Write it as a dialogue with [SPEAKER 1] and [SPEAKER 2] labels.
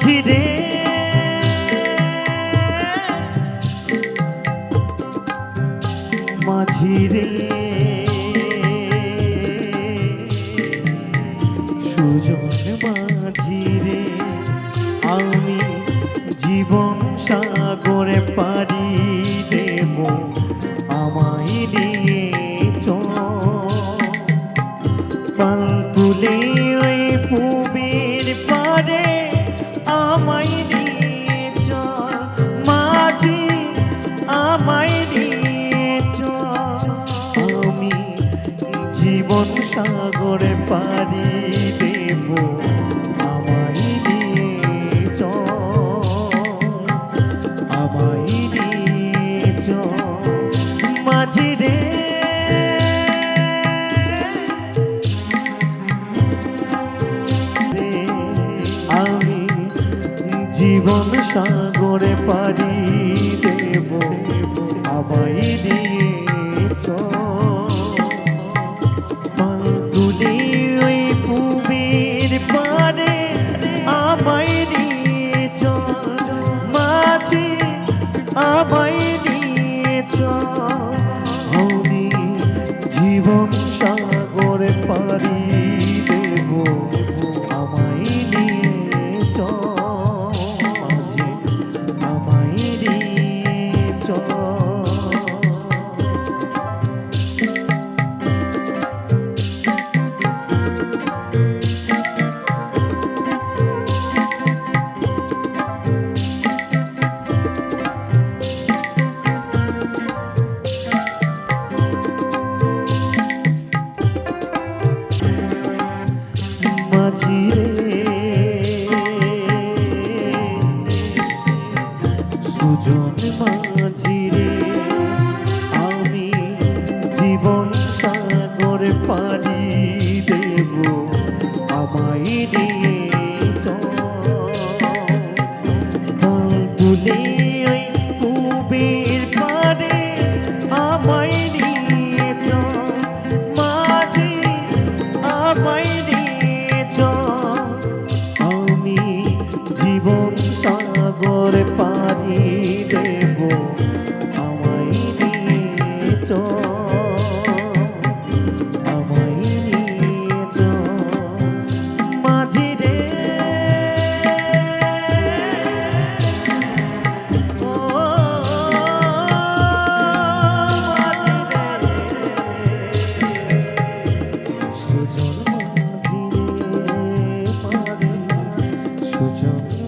[SPEAKER 1] মাঝি রে মাঝি রে সুজন মাঝি রে আমি জীবন সাগরে পাড়ি দেব আমায় নিয়ে চল পাল তুলে ওই পুবের পারে আমায় নিয়ে চল মাঝি আমায় নিয়ে চল আমি জীবন সাগরে পাড়ি দেব আমায় নিয়ে চল আমায় নিয়ে চল মাঝি রে আমি জীবন সাগরে পাড়ি দেব আমায় নিয়ে চল পাল তুলে ওই পুবের পারে আমায় নিয়ে চল মাঝি আমায় নিয়ে চল আমি জীবন সাগরে পাড়ি দেব আমায় নিয়ে চল মাঝি আমায় নিয়ে চল মাঝি রে সুজন মাঝি রে আমি জীবন সাগরে পাড়ি দেব আমায় নিয়ে চল পাল তুলে ওই পুবের পারে আমায় নিয়ে চল মাঝি আমায় আমি জীবন সাগরে পাড়ি দেব আমায় নিয়ে চল আমায় নিয়ে চল মাঝি রে ও মাঝি রে সুজন মাঝি রে মাঝি সুজন